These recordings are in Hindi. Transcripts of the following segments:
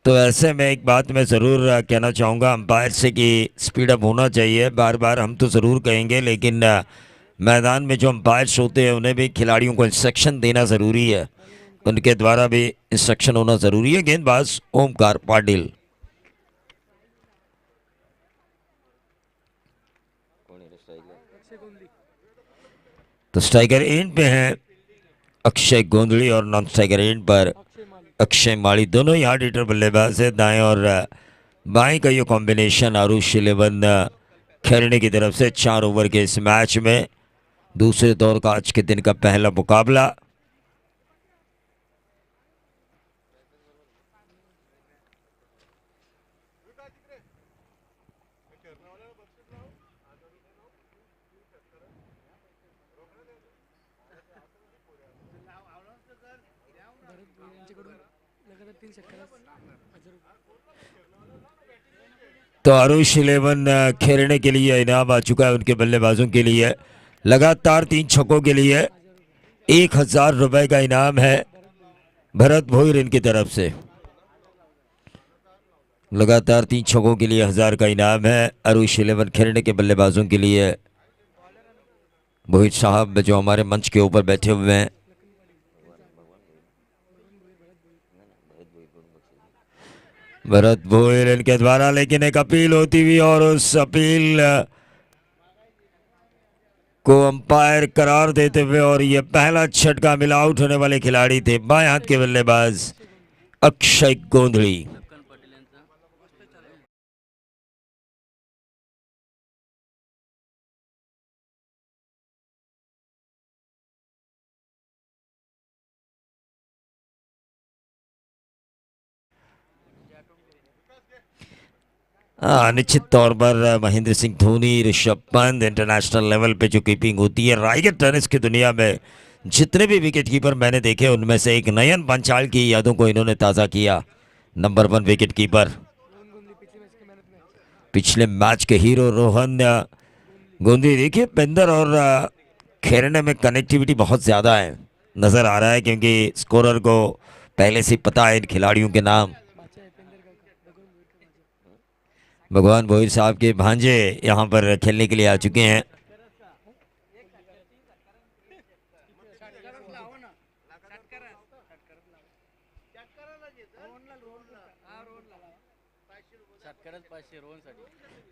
तो ऐसे में एक बात मैं ज़रूर कहना चाहूँगा अंपायर से कि स्पीड अप होना चाहिए। बार बार हम तो ज़रूर कहेंगे, लेकिन मैदान में जो अंपायर्स होते हैं उन्हें भी खिलाड़ियों को इंस्ट्रक्शन देना ज़रूरी है, उनके द्वारा भी इंस्ट्रक्शन होना ज़रूरी है। गेंदबाज ओमकार पाटिल। तो स्ट्राइकर एंड पे हैं अक्षय गोंधली और नॉन स्ट्राइकर एंड पर अक्षय माली। दोनों ही हार्ड हिटर बल्लेबाज है। दाएं और बाएं का ये कॉम्बिनेशन आरुष 11 खेलने की तरफ से 4 ओवर के इस मैच में दूसरे दौर का आज के दिन का पहला मुकाबला। तो आरुष 11 खेलने के लिए इनाम आ चुका है उनके बल्लेबाजों के लिए। लगातार 3 छक्कों के लिए 1000 रुपए का इनाम है भरत भोईर इनकी तरफ से। लगातार 3 छक्कों के लिए 1000 का इनाम है आरुष 11 खेलने के बल्लेबाजों के लिए। भोईर साहब जो हमारे मंच के ऊपर बैठे हुए हैं, भरत भोईर इनके द्वारा, लेकिन एक अपील होती हुई और उस अपील को अंपायर करार देते हुए, और ये पहला झटका मिला। आउट होने वाले खिलाड़ी थे बाएं हाथ के बल्लेबाज अक्षय गोंधली। निश्चित तौर पर महेंद्र सिंह धोनी, ऋषभ पंत इंटरनेशनल लेवल पे जो कीपिंग होती है राइगर टेनिस की दुनिया में, जितने भी विकेट कीपर मैंने देखे उनमें से एक नयन पंचाल की यादों को इन्होंने ताज़ा किया। नंबर 1 विकेट कीपर, पिछले मैच के हीरो रोहन गोंधी। देखिए पेंदर और खेरने में कनेक्टिविटी बहुत ज़्यादा है, नज़र आ रहा है, क्योंकि स्कोरर को पहले से पता है इन खिलाड़ियों के नाम। भगवान भोईर साहब के भांजे यहाँ पर खेलने के लिए आ चुके हैं।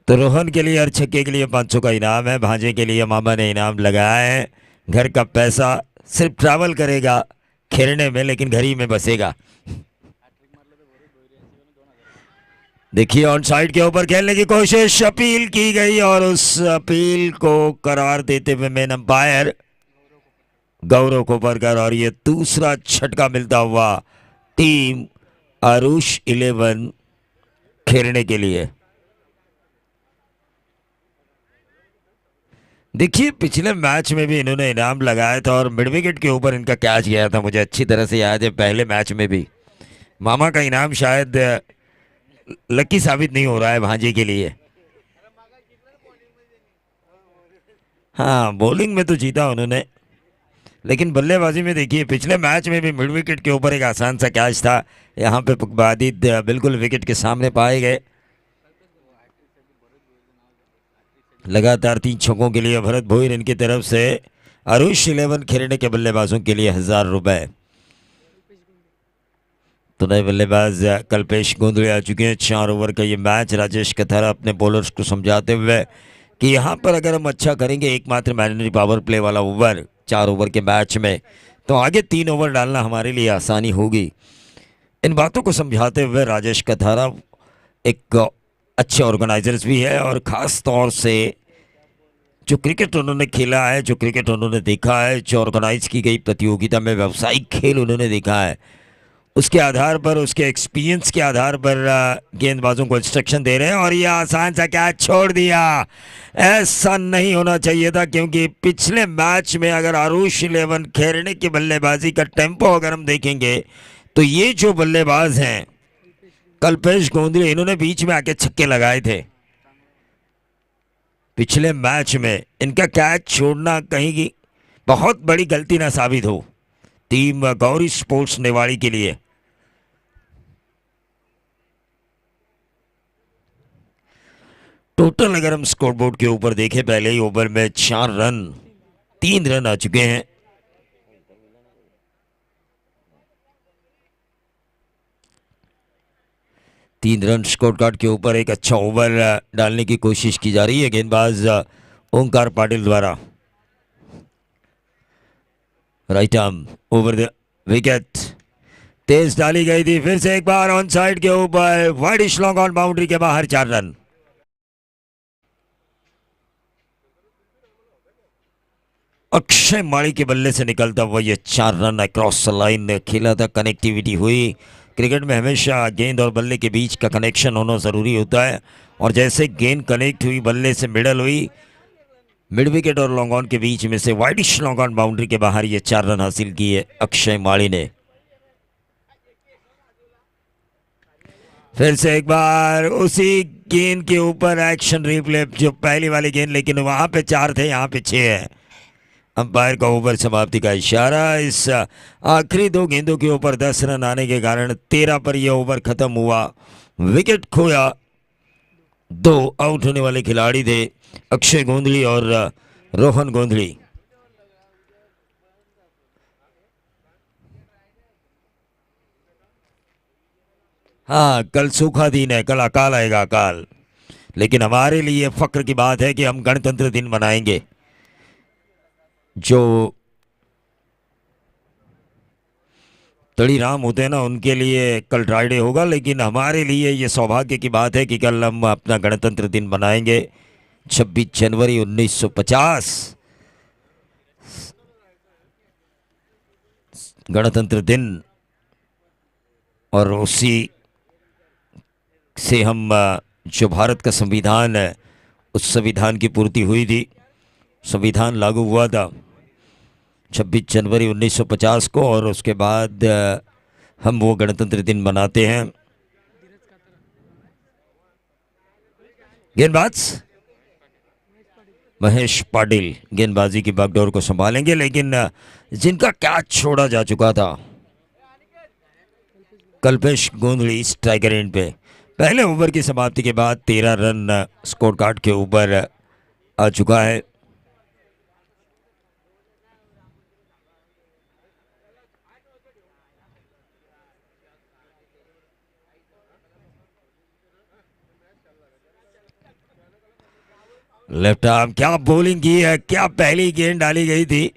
तो रोहन के लिए हर छक्के के लिए 500 का इनाम है। भांजे के लिए मामा ने इनाम लगाया है। घर का पैसा सिर्फ ट्रैवल करेगा खेलने में, लेकिन घर ही में बसेगा। देखिए ऑन साइड के ऊपर खेलने की कोशिश, अपील की गई और उस अपील को करार देते हुए मेन अंपायर गौरव कोपरकर, और ये दूसरा झटका मिलता हुआ टीम आरुष 11 खेलने के लिए। देखिए पिछले मैच में भी इन्होंने इनाम लगाया था और मिड विकेट के ऊपर इनका कैच गया था, मुझे अच्छी तरह से याद है। पहले मैच में भी मामा का इनाम शायद लकी साबित नहीं हो रहा है भांजे के लिए। हाँ बॉलिंग में तो जीता उन्होंने, लेकिन बल्लेबाजी में देखिए पिछले मैच में भी मिड विकेट के ऊपर एक आसान सा कैच था। यहाँ पे बादिद बिल्कुल विकेट के सामने पाए गए। लगातार 3 छक्कों के लिए भरत भोईर इनकी तरफ से। आरुष 11 खेलने के बल्लेबाजों के लिए 1000 रुपए। तो नए बल्लेबाज कल्पेश गोंधले आ चुके हैं। 4 ओवर का ये मैच। राजेश कथारा अपने बॉलर्स को समझाते हुए कि यहाँ पर अगर हम अच्छा करेंगे, एकमात्र मैंडेटरी पावर प्ले वाला ओवर 4 ओवर के मैच में, तो आगे 3 ओवर डालना हमारे लिए आसानी होगी। इन बातों को समझाते हुए राजेश कथारा एक अच्छे ऑर्गेनाइजर्स भी है, और ख़ास तौर से जो क्रिकेट उन्होंने खेला है, जो क्रिकेट उन्होंने देखा है, जो ऑर्गेनाइज की गई प्रतियोगिता में व्यावसायिक खेल उन्होंने देखा है, उसके आधार पर, उसके एक्सपीरियंस के आधार पर गेंदबाजों को इंस्ट्रक्शन दे रहे हैं। और यह आसान सा कैच छोड़ दिया, ऐसा नहीं होना चाहिए था, क्योंकि पिछले मैच में अगर आरुष 11 खेलने की बल्लेबाजी का टेम्पो अगर हम देखेंगे, तो ये जो बल्लेबाज हैं कल्पेश गोंधले, इन्होंने बीच में आके छक्के लगाए थे पिछले मैच में। इनका कैच छोड़ना कहीं की बहुत बड़ी गलती ना साबित हो टीम गौरी स्पोर्ट्स नेवाड़ी के लिए। टोटल अगर हम स्कोरबोर्ड के ऊपर देखें, पहले ही ओवर में 4 रन, 3 रन आ चुके हैं। तीन रन स्कोर कार्ड के ऊपर एक अच्छा ओवर डालने की कोशिश की जा रही है गेंदबाज ओंकार पाटिल द्वारा। Right arm over the wicket, तेज डाली गई थी, फिर से एक बार ऑन साइड के ऊपर, वाइड लॉन्ग ऑन बाउंड्री के बाहर 4 रन। अक्षय माड़ी के बल्ले से निकलता हुआ ये 4 रन अक्रॉस लाइन खेला था, कनेक्टिविटी हुई। क्रिकेट में हमेशा गेंद और बल्ले के बीच का कनेक्शन होना ज़रूरी होता है, और जैसे गेंद कनेक्ट हुई, बल्ले से मिडल हुई, मिड विकेट और लॉन्ग ऑन के बीच में से वाइडिश लॉन्ग ऑन बाउंड्री के बाहर ये 4 रन हासिल किए अक्षय माड़ी ने। फिर से एक बार उसी गेंद के ऊपर एक्शन रिप्ले, जो पहली वाली गेंद, लेकिन वहां पे 4 थे, यहाँ पे 6 है। अंपायर का ओवर समाप्ति का इशारा। इस आखिरी 2 गेंदों के ऊपर 10 रन आने के कारण 13 पर यह ओवर खत्म हुआ। विकेट खोया, 2 आउट होने वाले खिलाड़ी थे, अक्षय गोंधली और रोहन गोंधली। हाँ, कल सूखा दिन है, कल अकाल आएगा, अकाल। लेकिन हमारे लिए फक्र की बात है कि हम गणतंत्र दिन मनाएंगे। जो तड़ीराम होते हैं ना, उनके लिए कल ड्राई डे होगा, लेकिन हमारे लिए ये सौभाग्य की बात है कि कल हम अपना गणतंत्र दिन मनाएंगे। 26 जनवरी 1950 गणतंत्र दिन, और उसी से हम जो भारत का संविधान है, उस संविधान की पूर्ति हुई थी। संविधान लागू हुआ था 26 जनवरी 1950 को, और उसके बाद हम वो गणतंत्र दिन मनाते हैं। गेंदबाज महेश पाटिल गेंदबाजी की बागडोर को संभालेंगे, लेकिन जिनका कैच छोड़ा जा चुका था, कल्पेश गोंधली स्ट्राइकर एंड पे, पहले ओवर की समाप्ति के बाद 13 रन स्कोर कार्ड के ऊपर आ चुका है। लेफ्ट आर्म, क्या बॉलिंग की है, क्या पहली गेंद डाली गई थी,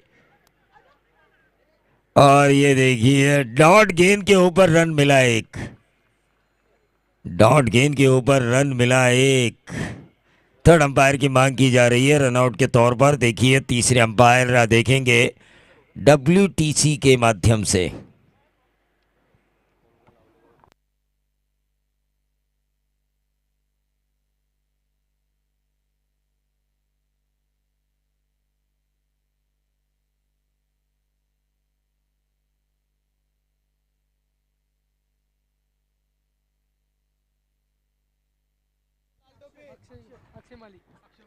और ये देखिए डॉट गेंद के ऊपर रन मिला एक, डॉट गेंद के ऊपर रन मिला एक। थर्ड अंपायर की मांग की जा रही है रनआउट के तौर पर। देखिए तीसरे अंपायर देखेंगे WTC के माध्यम से।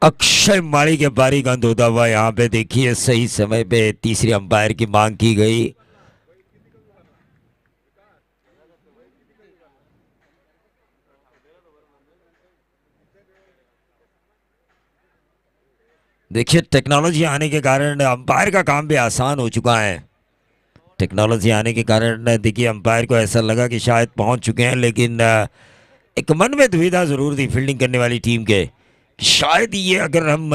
अक्षय माली के बारी गंद होता हुआ यहाँ पे देखिए सही समय पे तीसरी अंपायर की मांग की गई। देखिए टेक्नोलॉजी आने के कारण अंपायर का काम भी आसान हो चुका है। टेक्नोलॉजी आने के कारण देखिए अंपायर को ऐसा लगा कि शायद पहुंच चुके हैं, लेकिन एक मन में दुविधा जरूर थी फील्डिंग करने वाली टीम के, शायद ये अगर हम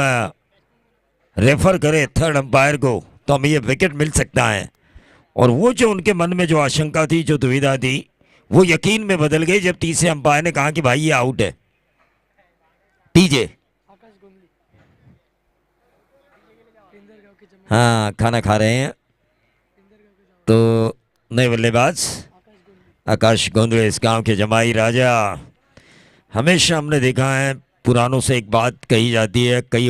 रेफर करें थर्ड अंपायर को तो हमें ये विकेट मिल सकता है। और वो जो उनके मन में जो आशंका थी, जो दुविधा थी, वो यकीन में बदल गई जब तीसरे अंपायर ने कहा कि भाई ये आउट है। टीजे, हाँ खाना खा रहे हैं, तो नए बल्लेबाज आकाश गोंदले इस गांव के जमाई राजा। हमेशा हमने देखा है, पुरानों से एक बात कही जाती है, कई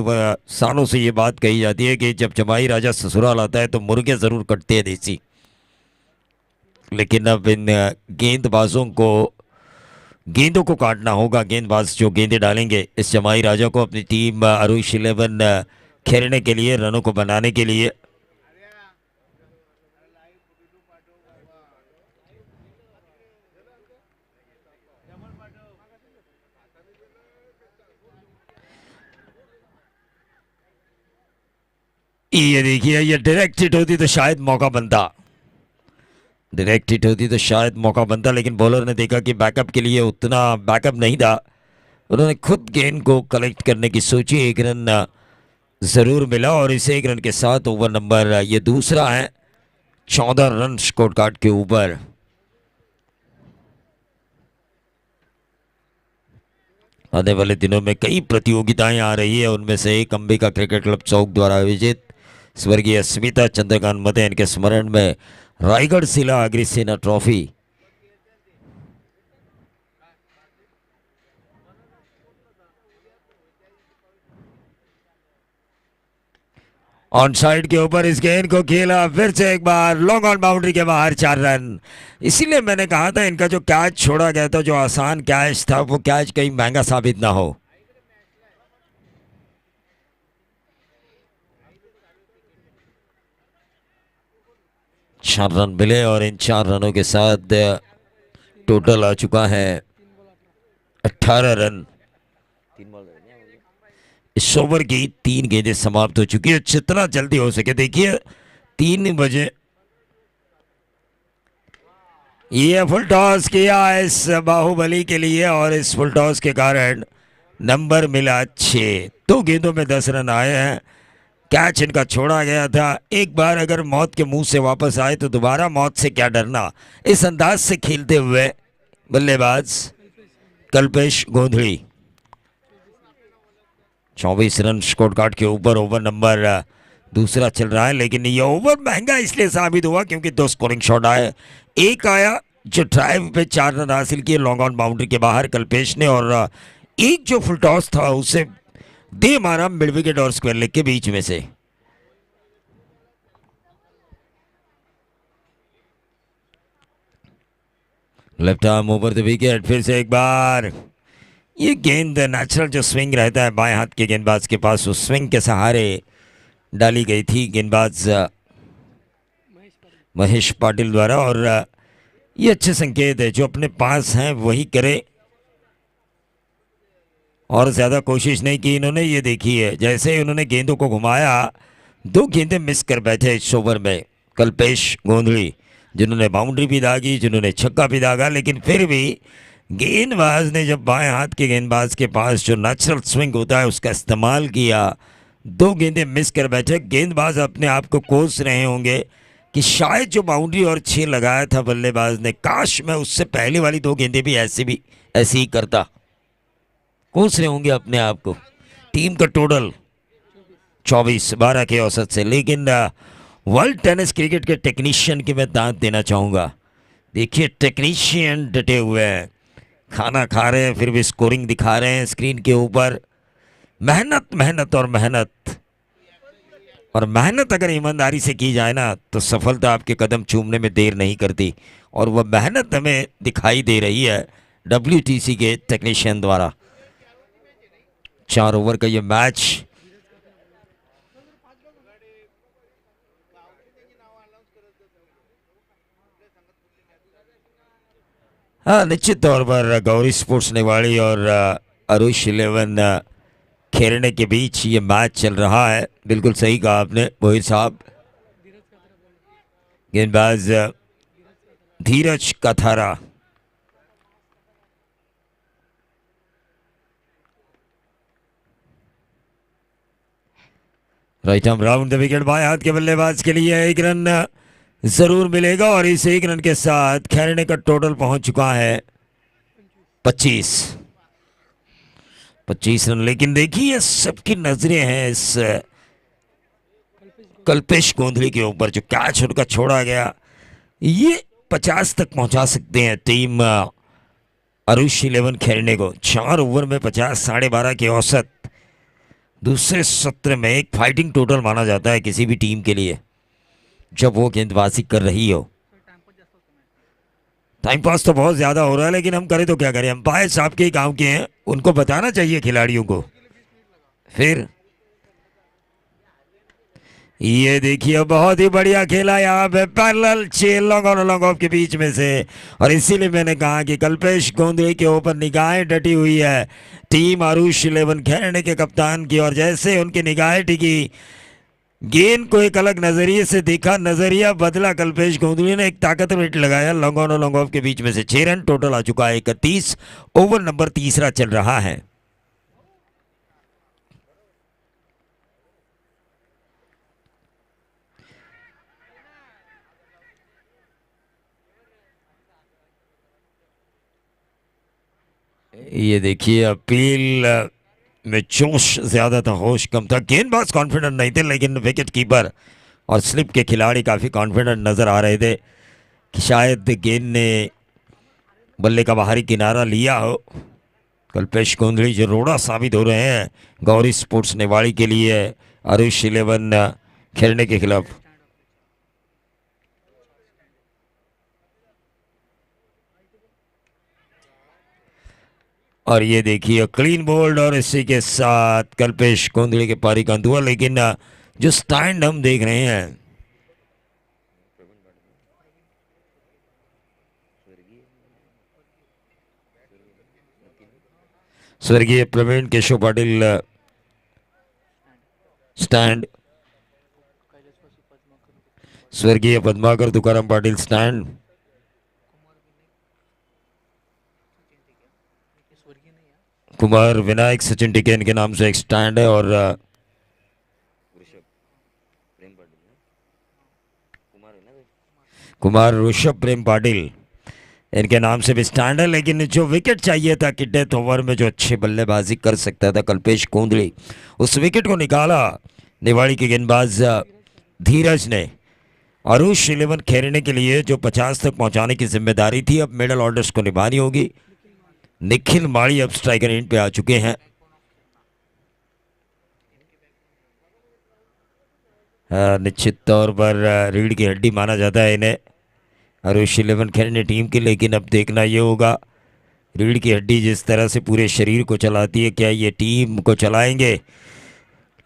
सालों से ये बात कही जाती है कि जब जमाई राजा ससुराल आता है तो मुर्गे ज़रूर कटते हैं देसी। लेकिन अब इन गेंदबाजों को गेंदों को काटना होगा। गेंदबाज जो गेंदें डालेंगे इस जमाई राजा को अपनी टीम अरुष 11 खेलने के लिए, रनों को बनाने के लिए। ये देखिए, ये डायरेक्ट हिट होती तो शायद मौका बनता, डायरेक्ट हिट होती तो शायद मौका बनता, लेकिन बॉलर ने देखा कि बैकअप के लिए उतना बैकअप नहीं था। उन्होंने खुद गेंद को कलेक्ट करने की सोची। एक रन ज़रूर मिला और इस एक रन के साथ ओवर नंबर ये दूसरा है, 14 रन स्कोर कार्ड के ऊपर। आने वाले दिनों में कई प्रतियोगिताएं आ रही है, उनमें से एक अंबिका क्रिकेट क्लब चौक द्वारा आयोजित स्वर्गीय स्मिता चंद्रकांत मते इनके स्मरण में रायगढ़ जिला अग्रसेना ट्रॉफी। ऑन साइड के ऊपर इस गेंद को खेला, फिर से एक बार लॉन्ग ऑन बाउंड्री के बाहर 4 रन। इसीलिए मैंने कहा था इनका जो कैच छोड़ा गया था, जो आसान कैच था, वो कैच कहीं महंगा साबित ना हो। चार रन मिले और इन 4 रनों के साथ टोटल आ चुका है 18 रन। इस ओवर की 3 गेंदें समाप्त हो चुकी है। जितना जल्दी हो सके, देखिए 3 बजे ये फुल टॉस किया इस बाहुबली के लिए और इस फुल टॉस के कारण नंबर मिला 6। 2 गेंदों में 10 रन आए हैं। कैच इनका छोड़ा गया था। एक बार अगर मौत के मुंह से वापस आए तो दोबारा मौत से क्या डरना। इस अंदाज से खेलते हुए बल्लेबाज कल्पेश गोंधली 24 रन स्कोर कार्ड के ऊपर। ओवर नंबर दूसरा चल रहा है, लेकिन ये ओवर महंगा इसलिए साबित हुआ क्योंकि 2 स्कोरिंग शॉट आए। एक आया जो ड्राइव पे 4 रन हासिल किए लॉन्ग ऑन बाउंड्री के बाहर कल्पेश ने, और एक जो फुल टॉस था उसे दे मारा मिड विकेट और स्क्वायर लेग के बीच में से। Left arm over the wicket. फिर से एक बार ये गेंद नेचुरल जो स्विंग रहता है बाएं हाथ के गेंदबाज के पास, उस स्विंग के सहारे डाली गई थी गेंदबाज महेश पाटिल द्वारा। और ये अच्छे संकेत है, जो अपने पास हैं वही करे और ज़्यादा कोशिश नहीं की इन्होंने। ये देखिए जैसे ही उन्होंने गेंदों को घुमाया, 2 गेंदें मिस कर बैठे इस ओवर में कल्पेश गोंधली, जिन्होंने बाउंड्री भी दागी, जिन्होंने छक्का भी दागा, लेकिन फिर भी गेंदबाज ने जब बाएं हाथ के गेंदबाज के पास जो नेचुरल स्विंग होता है उसका इस्तेमाल किया। 2 गेंदें मिस कर बैठे। गेंदबाज अपने आप को कोस रहे होंगे कि शायद जो बाउंड्री और 6 लगाया था बल्लेबाज ने, काश मैं उससे पहले वाली 2 गेंदें भी ऐसे ही करता। कोस रहे होंगे अपने आप को। टीम का टोटल 24 12 के औसत से। लेकिन वर्ल्ड टेनिस क्रिकेट के टेक्नीशियन की मैं दांत देना चाहूँगा। देखिए टेक्नीशियन डटे हुए हैं, खाना खा रहे हैं, फिर भी स्कोरिंग दिखा रहे हैं स्क्रीन के ऊपर। मेहनत मेहनत और मेहनत, और मेहनत अगर ईमानदारी से की जाए ना तो सफलता आपके कदम चूमने में देर नहीं करती, और वह मेहनत हमें दिखाई दे रही है WTC के टेक्नीशियन द्वारा। 4 ओवर का ये मैच हाँ, निश्चित तौर पर गौरी स्पोर्ट्स नेवाड़ी और अरुष 11 खेरने के बीच ये मैच चल रहा है। बिल्कुल सही कहा आपने मोहित साहब। गेंदबाज Dheeraj Kathara, right arm round the wicket. बाएं हाथ के बल्लेबाज के लिए 1 रन जरूर मिलेगा और इस 1 रन के साथ खेरने का टोटल पहुंच चुका है 25 रन। लेकिन देखिए सबकी नजरें हैं इस कल्पेश गोंधली के ऊपर। जो कैच उनका छोड़ा गया, ये 50 तक पहुंचा सकते हैं टीम अरुष 11 खेरने को। 4 ओवर में 50, 12.5 के औसत दूसरे सत्र में एक फाइटिंग टोटल माना जाता है किसी भी टीम के लिए जब वो गेंदबाजी कर रही हो। टाइम पास तो बहुत ज़्यादा हो रहा है, लेकिन हम करें तो क्या करें। अंपायर साहब के गांव के हैं, उनको बताना चाहिए खिलाड़ियों को। फिर ये देखिए बहुत ही बढ़िया खेला यहाँ पे, parallel 6 long on long off के बीच में से। और इसीलिए मैंने कहा कि कल्पेश गोंधली के ऊपर निगाहें डटी हुई है टीम अरुष 11 खेरने के कप्तान की। और जैसे उनकी निगाहें टिकी, गेंद को एक अलग नजरिए से देखा, नजरिया बदला। कल्पेश गोंदली ने एक ताकतवर हिट लगाया लॉन्ग ऑन और लॉन्ग ऑफ के बीच में से 6 रन। टोटल आ चुका है 31। ओवर नंबर तीसरा चल रहा है। ये देखिए अपील में जोश ज्यादा था, होश कम था। गेंदबाज कॉन्फिडेंट नहीं थे, लेकिन विकेट कीपर और स्लिप के खिलाड़ी काफी कॉन्फिडेंट नजर आ रहे थे कि शायद गेंद ने बल्ले का बाहरी किनारा लिया हो। कल्पेश गोंदली जो रोड़ा साबित हो रहे हैं गौरी स्पोर्ट्स नेवाड़ी के लिए आरुष 11 खेलने के खिलाफ। और ये देखिए क्लीन बोल्ड, और इसी के साथ कल्पेश गोंदली के पारी का अंत हुआ। लेकिन जो स्टैंड हम देख रहे हैं, स्वर्गीय प्रवीण केशव पाटिल स्टैंड, स्वर्गीय पद्माकर तुकाराम पाटिल स्टैंड, कुमार विनायक सचिन टिकेन के नाम से एक स्टैंड है, और कुमार ऋषभ प्रेम पाटिल इनके नाम से भी स्टैंड है। लेकिन जो विकेट चाहिए था कि डेथ ओवर में जो अच्छी बल्लेबाजी कर सकता था कल्पेश गोंदली, उस विकेट को निकाला निवाड़ी के गेंदबाज धीरज ने। आरुष 11 खेलने के लिए जो 50 तक पहुंचाने की जिम्मेदारी थी, अब मिडल ऑर्डर्स को निभानी होगी। निखिल माड़ी अब स्ट्राइकर एंड पे आ चुके हैं। निश्चित तौर पर रीढ़ की हड्डी माना जाता है इन्हें, आरुष 11 खेलने टीम की। लेकिन अब देखना ये होगा रीढ़ की हड्डी जिस तरह से पूरे शरीर को चलाती है, क्या ये टीम को चलाएंगे।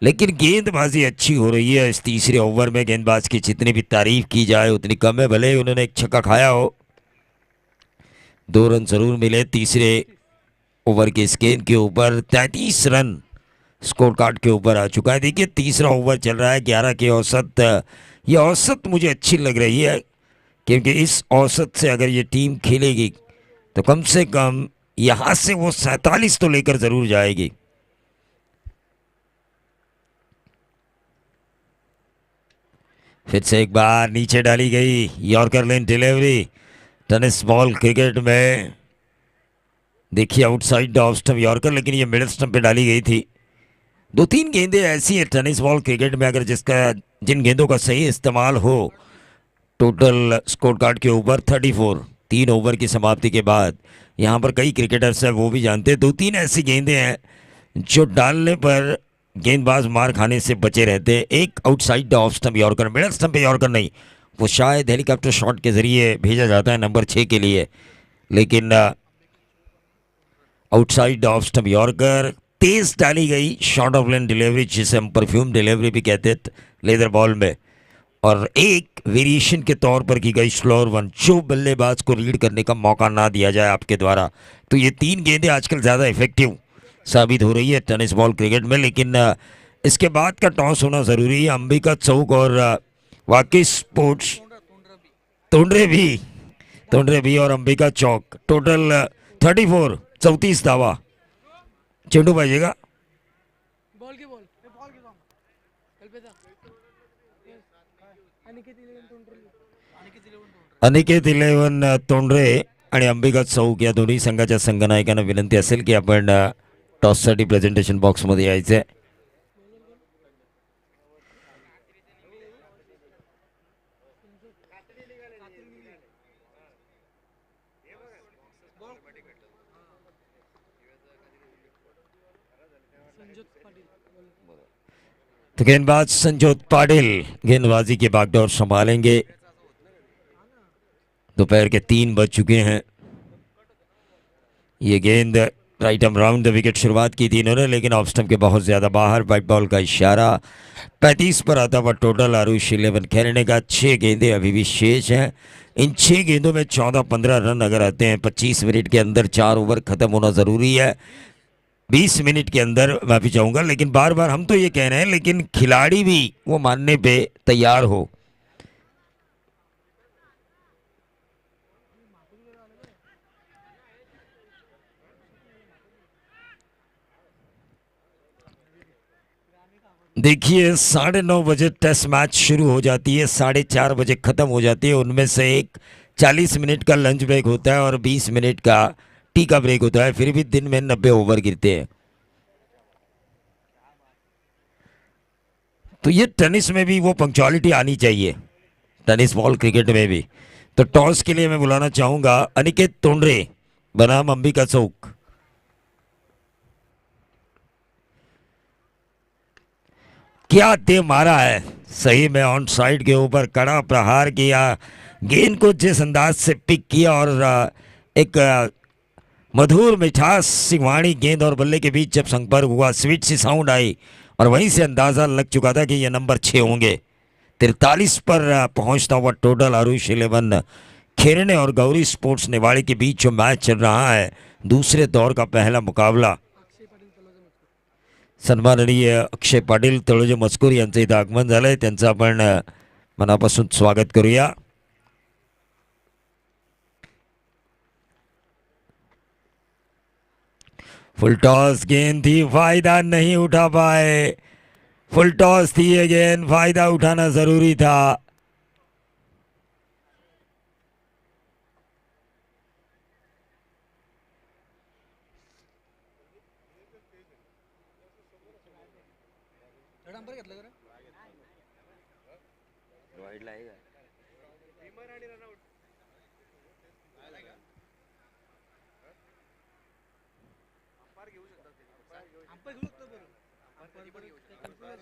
लेकिन गेंदबाजी अच्छी हो रही है इस तीसरे ओवर में। गेंदबाज की जितनी भी तारीफ की जाए उतनी कम है। भले ही उन्होंने एक छक्का खाया हो, 2 रन जरूर मिले तीसरे ओवर के इस गेंद के ऊपर। 33 रन स्कोर कार्ड के ऊपर आ चुका है। देखिए तीसरा ओवर चल रहा है 11 के औसत। ये औसत मुझे अच्छी लग रही है, क्योंकि इस औसत से अगर ये टीम खेलेगी तो कम से कम यहां से वो 47 तो लेकर जरूर जाएगी। फिर से एक बार नीचे डाली गई यॉर्कर लेन डिलीवरी। टेनिस बॉल क्रिकेट में देखिए आउटसाइड ऑफ स्टंप यॉर्कर, लेकिन ये मिडिल स्टंप पे डाली गई थी। 2-3 गेंदें ऐसी है टेनिस बॉल क्रिकेट में, अगर जिन गेंदों का सही इस्तेमाल हो। टोटल स्कोर कार्ड के ऊपर 34, 3 ओवर की समाप्ति के बाद। यहाँ पर कई क्रिकेटर्स हैं वो भी जानते हैं, 2-3 ऐसी गेंदें हैं जो डालने पर गेंदबाज मार खाने से बचे रहते हैं। एक outside off stump yorker, middle stump पे यॉर्कर नहीं, वो शायद हेलीकॉप्टर शॉट के जरिए भेजा जाता है नंबर 6 के लिए। लेकिन आउटसाइड ऑफ स्टंप यॉर्कर, तेज डाली गई शॉर्ट ऑफ लेन डिलीवरी, जिसे हम परफ्यूम डिलीवरी भी कहते हैं लेदर बॉल में, और एक वेरिएशन के तौर पर की गई स्लोअर वन, जो बल्लेबाज को रीड करने का मौका ना दिया जाए आपके द्वारा। तो ये 3 गेंदें आजकल ज़्यादा इफेक्टिव साबित हो रही है टेनिस बॉल क्रिकेट में। लेकिन इसके बाद का टॉस होना ज़रूरी है। अंबिका चौक और वाकई स्पोर्ट्स, तोंडरे भी और अंबिका चौक, टोटल 34, 34 दावा। चेंडू बाजेगा, अनिकेत 11 तोंडरे आणि अंबिका चौक या दोन्ही संघाच्या संघनायकांना विनंती असेल की आपण टॉससाठी प्रेझेंटेशन बॉक्समध्ये यायचं आहे। तो गेंदबाज संजोत पाटिल गेंदबाजी के बागडोर संभालेंगे। दोपहर के 3 बज चुके हैं। ये गेंद right arm round the wicket शुरुआत की थी इन्होंने, लेकिन ऑफ स्टंप के बहुत ज़्यादा बाहर। वाइट बॉल का इशारा 35 पर आता हुआ टोटल आरुष 11 खेलने का। 6 गेंदें अभी भी शेष हैं। इन 6 गेंदों में 14-15 रन अगर आते हैं 25 मिनट के अंदर, 4 ओवर ख़त्म होना ज़रूरी है। 20 मिनट के अंदर माफी चाहूंगा, लेकिन बार बार हम तो ये कह रहे हैं लेकिन खिलाड़ी भी वो मानने पे तैयार हो। देखिए 9:30 बजे टेस्ट मैच शुरू हो जाती है, 4:30 बजे ख़त्म हो जाती है। उनमें से एक 40 मिनट का लंच ब्रेक होता है और 20 मिनट का टी का ब्रेक होता है। फिर भी दिन में 90 ओवर गिरते हैं। तो ये टेनिस में भी वो पंक्चुअलिटी आनी चाहिए, टेनिस बॉल क्रिकेट में भी। तो टॉस के लिए मैं बुलाना चाहूंगा अनिकेत तोंडरे बनाम अंबिका चौक। क्या दे मारा है, सही में ऑन साइड के ऊपर कड़ा प्रहार किया, गेंद को जिस अंदाज से पिक किया और एक मधुर मिठास सिंहवाणी गेंद और बल्ले के बीच जब संपर्क हुआ, स्वीट सी साउंड आई और वहीं से अंदाजा लग चुका था कि ये नंबर 6 होंगे। 43 पर पहुंचता हुआ टोटल आरुष 11 खेरने और गौरी स्पोर्ट्स निवाड़ी के बीच जो मैच चल रहा है, दूसरे दौर का पहला मुकाबला। सन्माननीय अक्षय पाटील तळोजे मजकूर यांचं इथं आगमन झालंय, त्यांचं आपण मनापासून स्वागत करूया। फुल टॉस गेंद थी, फायदा नहीं उठा पाए। फुल टॉस थी ये गेंद, फायदा उठाना जरूरी था।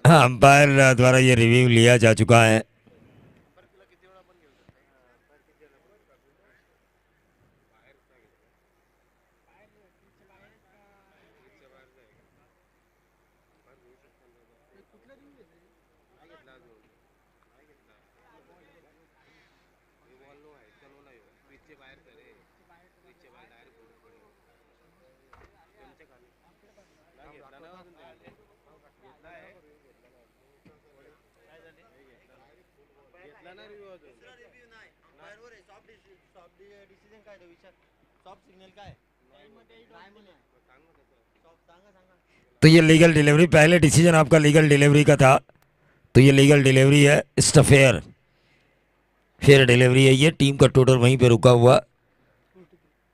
अंपायर द्वारा ये रिव्यू लिया जा चुका है। तो ये लीगल डिलीवरी, पहले डिसीजन आपका लीगल डिलीवरी का था, तो ये लीगल डिलीवरी है। स्टफेयर फेयर डिलीवरी है ये। टीम का टोटल वहीं पे रुका हुआ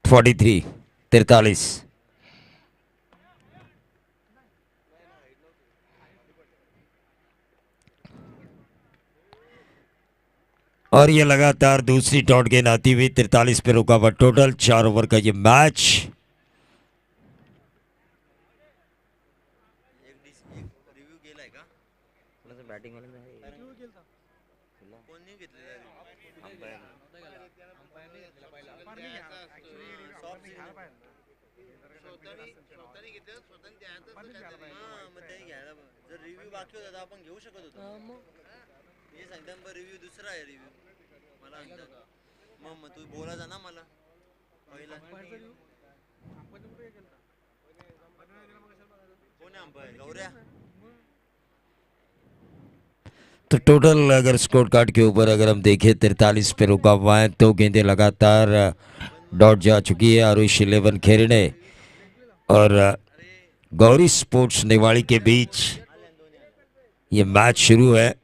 43। और ये लगातार दूसरी डॉट गेंद आती हुई 43 पे रुका हुआ टोटल। 4 ओवर का ये मैच। तो टोटल अगर स्कोर कार्ड के ऊपर अगर हम देखें 43 पे रुका हुआ है। 2 गेंदें लगातार डॉट जा चुकी है आरुष 11 खेरने और गौरी स्पोर्ट्स निवाड़ी के बीच ये मैच शुरू है।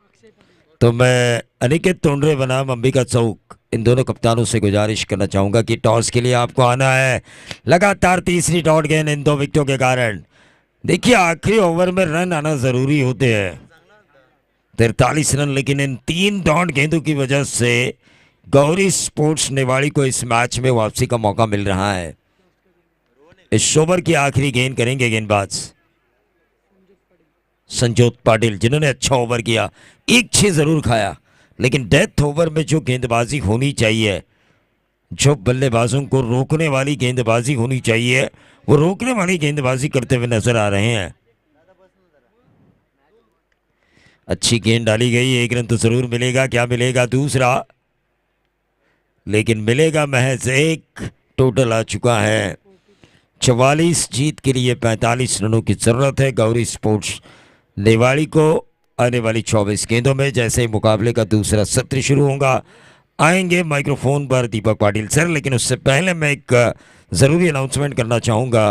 तो मैं अनिकेत तोंडरे बनाम अंबिका चौक इन दोनों कप्तानों से गुजारिश करना चाहूँगा कि टॉस के लिए आपको आना है। लगातार तीसरी डॉट गेंद इन 2 विकेटों के कारण। देखिए आखिरी ओवर में रन आना ज़रूरी होते हैं, 43 रन, लेकिन इन 3 डॉट गेंदों की वजह से गौरी स्पोर्ट्स निवाड़ी को इस मैच में वापसी का मौका मिल रहा है। इस ओवर की आखिरी गेंद करेंगे गेंदबाज संजोत पाटिल, जिन्होंने अच्छा ओवर किया। 1-6 जरूर खाया, लेकिन डेथ ओवर में जो गेंदबाजी होनी चाहिए, जो बल्लेबाजों को रोकने वाली गेंदबाजी होनी चाहिए, वो रोकने वाली गेंदबाजी करते हुए नजर आ रहे हैं। अच्छी गेंद डाली गई, 1 रन तो जरूर मिलेगा। क्या मिलेगा दूसरा? लेकिन मिलेगा महज 1। टोटल आ चुका है 44 जीत के लिए 45 रनों की जरूरत है गौरी स्पोर्ट्स नेवाड़ी को। आने वाली 24 गेंदों में जैसे ही मुकाबले का दूसरा सत्र शुरू होगा आएंगे माइक्रोफोन पर दीपक पाटिल सर, लेकिन उससे पहले मैं एक ज़रूरी अनाउंसमेंट करना चाहूँगा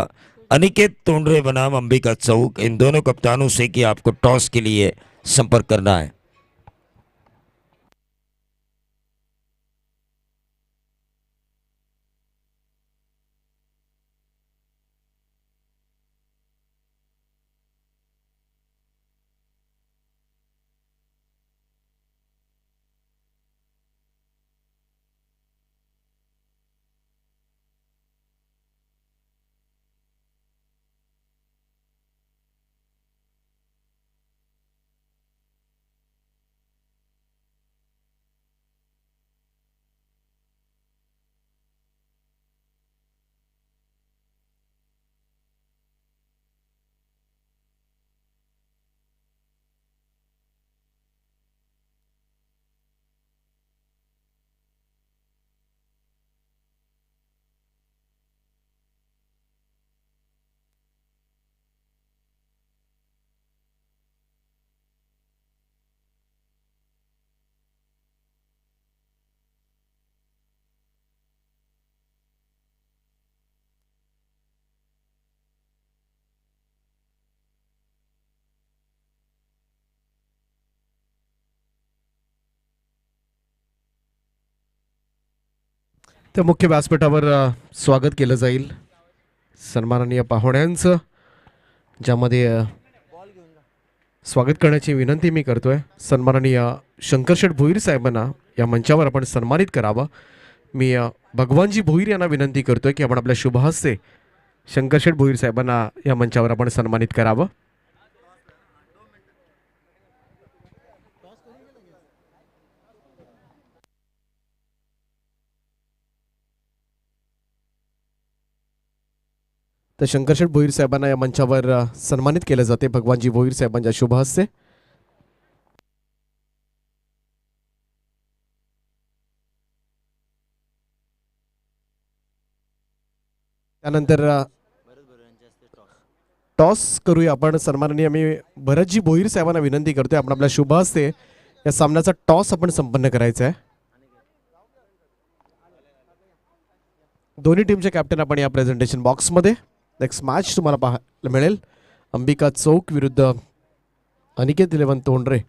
अनिकेत तोंडरे बनाम अंबिका चौक, इन दोनों कप्तानों से कि आपको टॉस के लिए संपर्क करना है। तर मुख्य व्यासपीठावर स्वागत केलं जाईल सन्माननीय पाहुण्यांचं, ज्यामध्ये स्वागत करण्याची विनंती मी करतोय सन्माननीय शंकरशेठ भोईर साहेबांना या मंचावर आपण सन्मानित करावं। मी भगवानजी भोईर यांना विनंती करतोय की आपण आपल्या शुभहस्ते शंकरशेठ भोईर साहेबांना या मंचावर आपण सन्मानित करावं। तर शंकरशेठ भोईर साहेबांना या मंचावर सन्मानित केले जाते भगवानजी भोईर साहेबांच्या शुभ हस्ते। त्यानंतर टॉस करूया आपण। सन्माननीय मी भरतजी भोईर साहेबांना विनंती करतोय आपण आपल्या शुभ हस्ते या सामन्याचा टॉस आपण संपन्न करायचा आहे। दोन्ही टीमचे कॅप्टन आपण या प्रेझेंटेशन बॉक्समध्ये। नेक्स्ट मॅच तुम्हाला पाहायला मिळेल अंबिका चौक विरुद्ध अनिकेत 11 तोंडरे।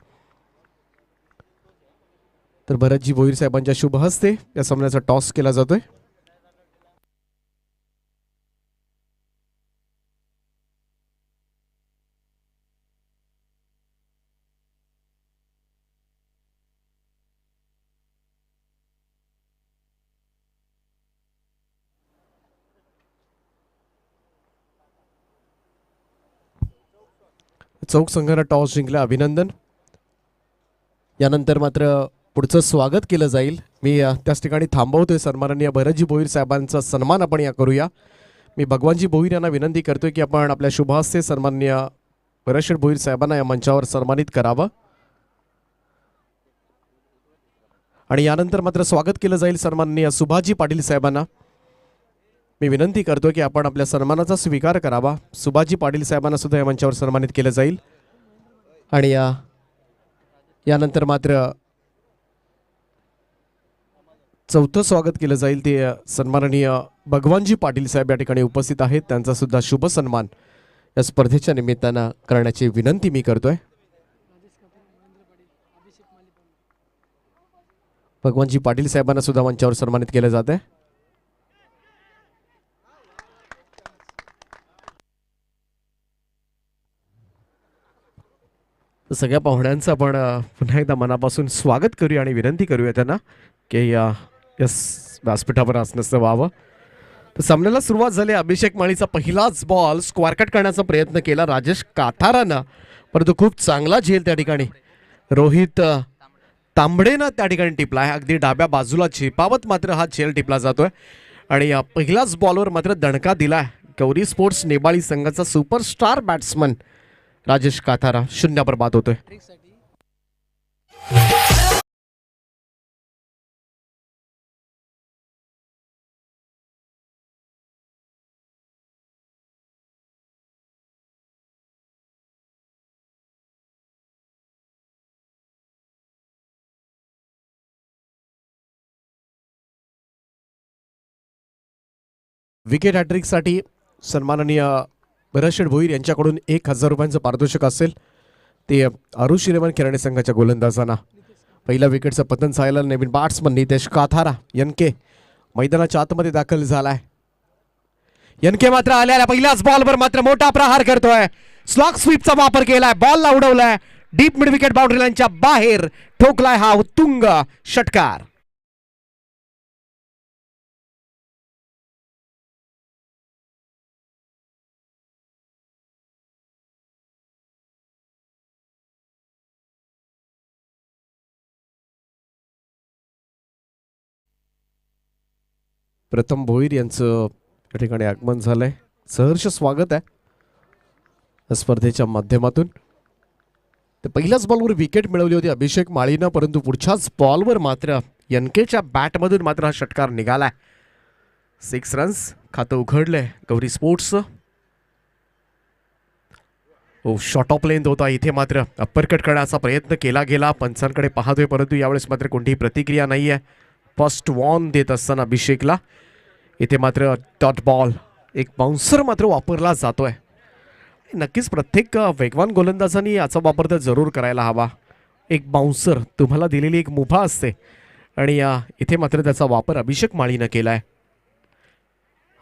तर भरतजी भोईर साहेबांच्या शुभ हस्ते या सामन्याचा टॉस केला जातोय। चौक संघाने टॉस जिंकला, अभिनंदन। यानंतर मात्र पुढचं स्वागत केलं जाईल। मी त्याच ठिकाणी थांबवतोय। सन्माननीय भरतजी भोईर साहेबांचा सन्मान आपण या करूया। मी भगवानजी भोईर यांना विनंती करतोय की आपण आपल्या शुभहस्ते सन्माननीय भरतशेठ भोईर साहेबांना या मंचावर सन्मानित करावं। आणि यानंतर मात्र स्वागत केलं जाईल सन्माननीय सुभाजी पाटील साहेबांना। मी विनंती करतो की आपण आपल्या सन्मानाचा स्वीकार करावा। सुभाजी पाटील साहेबांना सुद्धा या मंचावर सन्मानित केलं जाईल। आणि यानंतर मात्र चौथं स्वागत केलं जाईल ते सन्माननीय भगवानजी पाटील साहेब या ठिकाणी उपस्थित आहेत। त्यांचा सुद्धा शुभ सन्मान या स्पर्धेच्या निमित्तानं करण्याची विनंती मी करतोय। भगवानजी पाटील साहेबांना सुद्धा मंचावर सन्मानित केलं जात आहे। सगळ्या पाहुण्यांचं आपण पुन्हा एकदा मनापासून स्वागत करूया आणि विनंती करूया त्यांना की या व्यासपीठावर आसनस्थ व्हावं। तर सामन्याला सुरुवात झाली। अभिषेक माळीचा पहिलाच बॉल स्क्वेअर कट करण्याचा प्रयत्न केला राजेश काथारानं, परंतु खूप चांगला झेल त्या ठिकाणी रोहित तांबडेनं त्या ठिकाणी टिपला आहे। अगदी डाव्या बाजूला झेपावत मात्र हा झेल टिपला जातोय आणि पहिल्याच बॉलवर मात्र दणका दिलाय गौरी स्पोर्ट्स नेबाळी संघाचा सुपरस्टार बॅट्समन राजेश काथारा। 0 बाद होतोय। विकेट हॅट्रिकसाठी सन्माननीय भरतशेठ भोईर यांच्याकडून 1,000 रुपयांचं पारितोषिक असेल. ते आरुष 11 किराणे संघाच्या गोलंदाजांना. पहिल्या विकेटचं पतन सायला नवीन बॅट्समन नितेश काथारा एनके मैदानाच्या आतमध्ये दाखल झालाय. एनके मात्र आलेल्या पहिल्याच बॉलवर मात्र मोठा प्रहार करतोय. स्लॉग स्वीपचा वापर केलाय. बॉलला उडवलाय डीप मिड विकेट बाउंड्री लाईनच्या बाहेर. ठोकलाय हा उत्तुंग षटकार. प्रथम भोईर यांचं या ठिकाणी आगमन झालंय. सहर्ष स्वागत आहे या स्पर्धेच्या माध्यमातून. तर पहिल्याच बॉलवर विकेट मिळवली होती अभिषेक माळीनं, परंतु पुढच्याच बॉलवर मात्र एनकेच्या बॅटमधून मात्र हा षटकार निघालाय. 6 रन्स खातं उघडलंय गौरी स्पोर्ट्सचं. शॉर्ट ऑफ लेंथ होता. इथे मात्र अप्परकट करण्याचा प्रयत्न केला गेला. पंचांकडे पाहतोय परंतु यावेळेस मात्र कोणतीही प्रतिक्रिया नाही आहे. फर्स्ट वॉर्न देत असताना अभिषेकला इथे मात्र डॉट बॉल. एक बाउन्सर मात्र वापरला जातोय. नक्कीच प्रत्येक वेगवान गोलंदाजांनी याचा वापर तर जरूर करायला हवा. एक बाउन्सर तुम्हाला दिलेली एक मुभा असते आणि इथे मात्र त्याचा वापर अभिषेक माळीनं केलाय.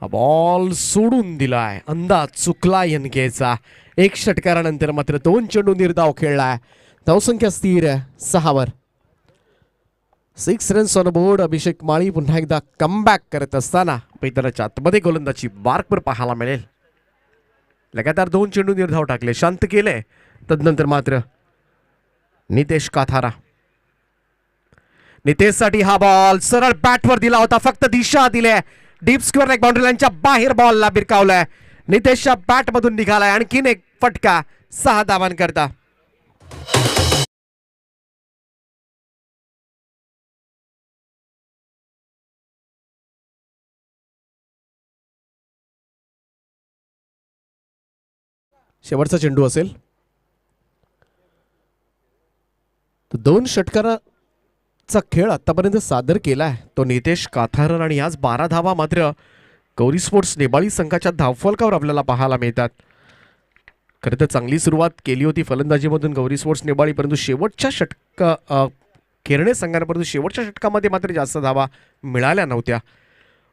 हा बॉल सोडून दिलाय. अंदाज चुकला एनकेचा. 1 षटकारानंतर मात्र 2 चेंडू निर्धाव खेळलाय. धावसंख्या स्थिर 6 6 रन्स ऑन बोर्ड. अभिषेक माळी पुन्हा एकदा कमबॅक करत असताना मैदानाच्या आतमध्ये गोलंदाजी मार्कवर पाहायला मिळेल. लगातार 2 चेंडू निर्धाव टाकले, शांत केले. तदनंतर मात्र नितेश काथारा. नितेशसाठी हा बॉल सरळ बॅटवर दिला होता. फक्त दिशा दिले. डीप स्क्वेअर लेग बाउंड्री लाईनच्या बाहेर बॉलला बिरकावलाय. नितेशच्या बॅटमधून निघालाय आणखीन एक फटका 6 धावांकरता. शेवटचा चेंडू असेल. 2 षटकाराचा खेळ आतापर्यंत सादर केलाय तो नितेश काथारन आणि आज 12 धावा मात्र गौरी स्पोर्ट्स नेबाळी संघाच्या धावफलकावर आपल्याला पाहायला मिळतात. खरं तर चांगली सुरुवात केली होती फलंदाजीमधून गौरी स्पोर्ट्स नेबाळी, परंतु शेवटच्या केरणे संघापर्यंत शेवटच्या षटकामध्ये मात्र जास्त धावा मिळाल्या नव्हत्या.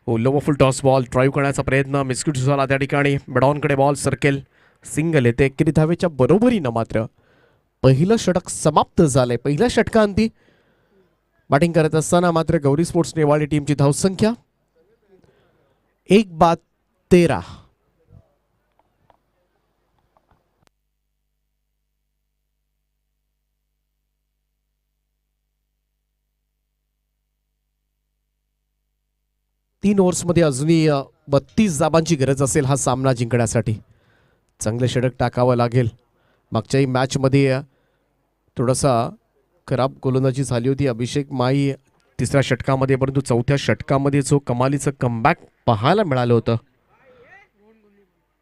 लो फुल टॉस बॉल ड्राईव्ह करण्याचा प्रयत्न मिस्क्यूट झाला त्या ठिकाणी. मेडॉनकडे बॉल सर्केल. सिंगल येते. 21 धावेच्या बरोबरीनं मात्र पहिलं षटक समाप्त झालंय. पहिल्या षटकांती बॅटिंग करत असताना मात्र गौरी स्पोर्ट्स नेवाळी टीमची धावसंख्या 1/13. तीन ओव्हर्समध्ये अजूनही 32 धावांची गरज असेल हा सामना जिंकण्यासाठी. चांगले षटक टाकावं लागेल. मागच्याही मॅचमध्ये थोडासा खराब गोलंदाजी झाली होती अभिषेक माळी 3ऱ्या षटकामध्ये, परंतु 4थ्या षटकामध्ये जो कमालीचं कमबॅक पाहायला मिळालं होतं.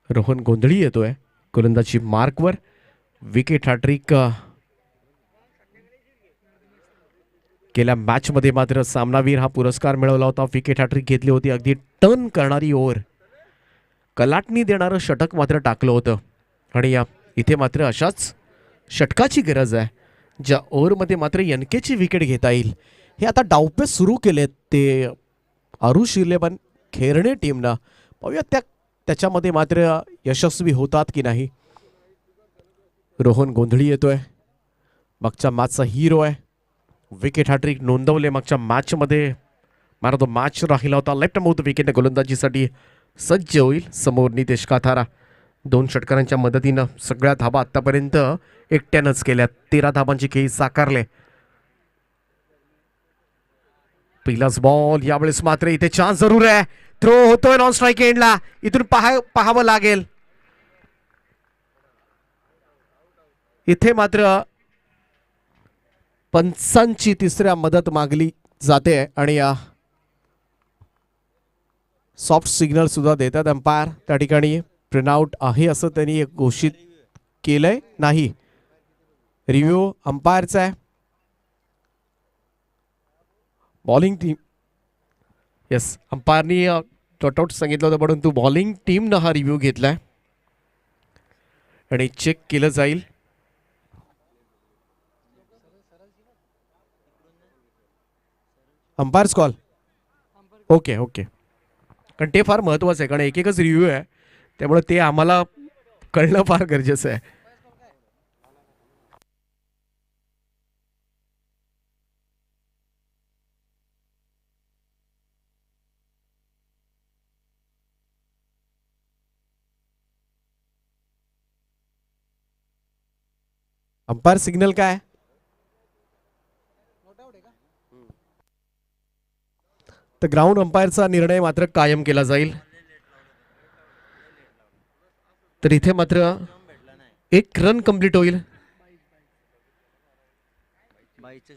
रोहन गोंधळी येतोय गोलंदाजी मार्कवर. विकेट हॅट्रिक गेल्या मॅचमध्ये मात्र सामनावीर हा पुरस्कार मिळवला होता. विकेट हॅट्रिक घेतली होती. अगदी टर्न करणारी ओव्हर, कलाटणी देणारं षटक मात्र टाकलं होतं आणि इथे मात्र अशाच षटकाची गरज आहे ज्या ओव्हरमध्ये मात्र एनकेची विकेट घेता येईल. हे आता डावपेच सुरू केलेत ते आरुष 11 खेरणे टीमनं. पाहूया त्याच्यामध्ये मात्र यशस्वी होतात की नाही. रोहन गोंधळी येतोय. मागच्या मॅचचा हिरो आहे. विकेट हॅट्रिक नोंदवले मागच्या मॅचमध्ये. मॅन ऑफ द मॅच राहिला होता. लेफ्ट माउथ विकेट गोलंदाजीसाठी सज्ज होईल. समोर नितेश काथारा. 2 षटकारांच्या मदतीनं सगळ्या धाबा आतापर्यंत एकट्यानंच केल्या. 13 धाबांची खेळी साकारले. पहिलाच बॉल. यावेळेस मात्र इथे चान्स जरूर आहे. थ्रो होतोय नॉन स्ट्राईक एंडला. इथून पाहावं लागेल. इथे मात्र पंचांची 3ऱ्या मदत मागली जाते आणि सॉफ्ट सिग्नल सुद्धा देतात अंपायर. त्या ठिकाणी प्रिनआउट आहे असं त्यांनी घोषित केलंय. नाही, रिव्ह्यू अंपायरचा आहे. बॉलिंग टीम येस, अंपायरनी नॉट आउट सांगितलं होतं, परंतु बॉलिंग टीमनं हा रिव्ह्यू घेतलाय आणि चेक केलं जाईल. Umpires call. Okay okay. कारण ते फार महत्त्वाचं आहे, कारण एक एकच रिव्ह्यू आहे, त्यामुळे ते आम्हाला कळणं फार गरजेचं आहे. अंपायर सिग्नल काय? तर ग्राउंड अंपायरचा निर्णय मात्र कायम केला जाईल. तर इथे मात्र 1 रन कंप्लीट होईल. 22.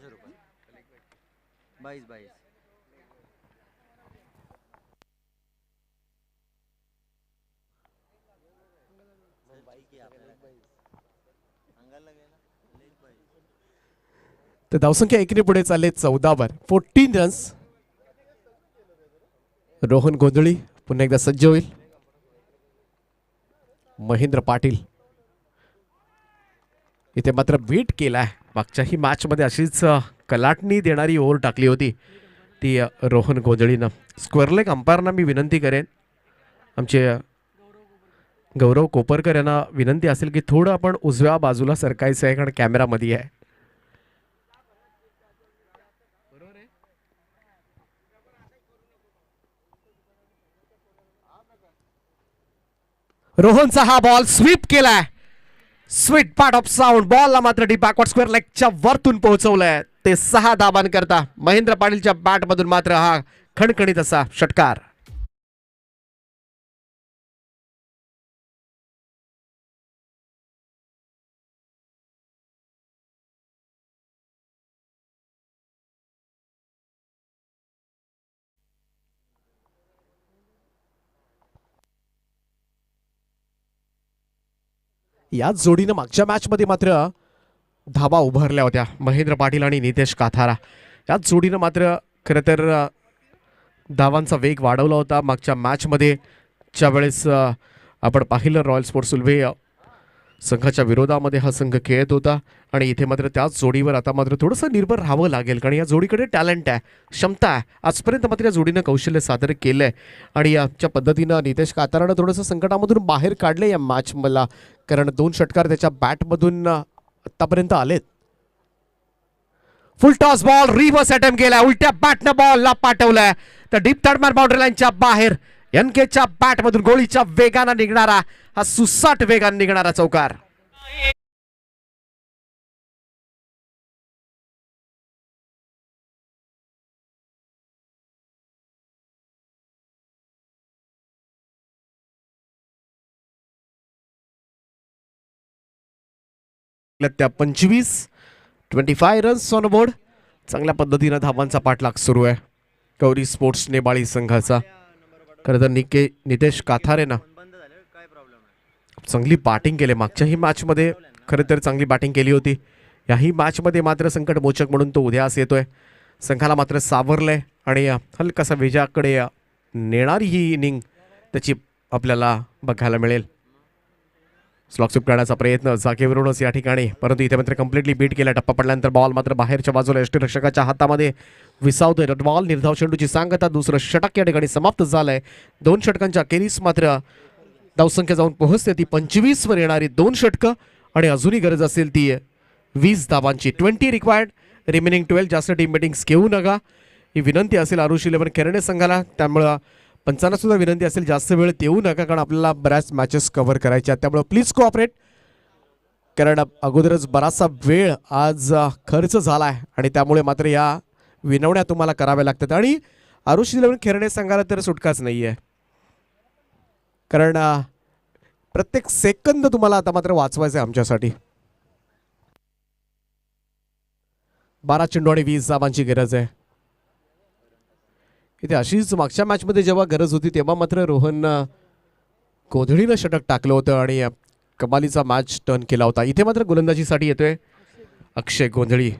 तर धावसंख्या 1 पुढे चालले 14 14 रन्स. रोहन गोंधळी पुन्हा एकदा सज्ज होईल. महेंद्र पाटील इथे मात्र बीट केलाय. मागच्याही मॅच मध्ये अशीच कलाटणी देणारी ओव्हर टाकली होती ती रोहन गोंधळीनं. स्क्वेअर लेग अंपायरना मी विनंती करेन, आमचे गौरव कोपरकर यांना विनंती असेल की थोडं आपण उजव्या बाजूला सरकायचं आहे, कारण कॅमेरामध्ये आहे. रोहनचा हा बॉल स्वीप केलाय. Sweet part of sound. बॉलला मात्र डी बॅकवर्ड स्क्वेअर लेगच्या वरतून पोहोचवलंय. ते 6 धाबांकरता महेंद्र पाटीलच्या बॅटमधून मात्र हा खणखणीत असा षटकार. याच जोडीनं मागच्या मॅच मध्ये मात्र धाबा उभारल्या होत्या, महेंद्र पाटील आणि नितेश काथारा. याच जोडीनं मात्र खरं तर धावांचा वेग वाढवला होता मागच्या मॅच मध्ये, ज्यावेळेस आपण पाहिलं रॉयल स्पोर्ट्स उल्वे संघाच्या विरोधामध्ये हा संघ खेळत होता. आणि इथे मात्र त्याच जोडीवर आता मात्र थोडंसं निर्भर राहावं लागेल, कारण या जोडीकडे टॅलेंट आहे, क्षमता आहे. आजपर्यंत मात्र या जोडीनं कौशल्य सादर केलंय आणि याच्या पद्धतीनं नितेश कातारानं थोडंसं संकटामधून बाहेर काढले या मॅच मला, कारण 2 षटकार त्याच्या बॅटमधून आतापर्यंत आलेत. Full toss ball reverse attempt केलाय, उलट्या बॅटनं बॉलला पाठवलाय. तर डीप थर्डमॅन बाउंड्री लाईनच्या बाहेर एनकेच्या बॅटमधून गोळीच्या वेगानं निघणारा हा सुसाट वेगानं निघणारा चौकार. त्या 25 रन्स ऑन बोर्ड. चांगल्या पद्धतीनं धावांचा पाठलाग सुरू आहे गौरी स्पोर्ट्स नेबाळी संघाचा. खरं तर नितेश काथारे ना चांगली बॅटिंग केली मागच्याही मॅच मध्ये, खरं तर चांगली बॅटिंग केली होती. याही मॅच मध्ये मात्र संकटमोचक म्हणून तो उद्यास येतोय. संघाला मात्र सावरलंय आणि हलकासा विजयाकडे नेणारी ही इनिंग त्याची आपल्याला बघायला मिळेल. स्लॉक स्वीप करण्याचा प्रयत्न जागेवरूनच या ठिकाणी, परंतु इथे मात्र कम्प्लिटली बीट केला. टप्पा पडल्यानंतर बॉल मात्र बाहेरच्या बाजूला यष्टीरक्षकाच्या हातामध्ये विसावतोय. बॉल निर्धाव चेंडूची सांगता. दुसरं षटक या ठिकाणी समाप्त झालंय. 2 षटकांच्या अखेरीस मात्र धावसंख्या जाऊन पोहोचते ती 25 वर येणारी 2 षटकं आणि अजूनही गरज असेल ती 20 धावांची. 20 रिक्वायर्ड, रिमेनिंग 12. जास्त टीम बेटिंग्स घेऊ नका ही विनंती असेल आरुष 11 खेळणे संघाला. त्यामुळं पंचांना सुद्धा विनंती असेल जास्त वेळ देऊ नका, कारण आपल्याला बऱ्याच मॅचेस कव्हर करायच्या. त्यामुळे प्लीज कोऑपरेट, कारण अगोदरच बराचसा वेळ आज खर्च झालाय आणि त्यामुळे मात्र या विनवण्या तुम्हाला कराव्या लागतात. आणि आरुष 11 खेळणे संघाला तर सुटकाच नाहीये, कारण प्रत्येक सेकंद तुम्हाला आता मात्र वाचवायचं आहे आमच्यासाठी. 12 चेंडू आणि 20 धावांची गरज आहे. इथे अशीच मागच्या मॅच मध्ये जेव्हा गरज होती तेव्हा मात्र रोहन गोंधळीनं षटक टाकलं होतं आणि कमालीचा मॅच टर्न केला होता. इथे मात्र गोलंदाजीसाठी येतोय अक्षय गोंधळी.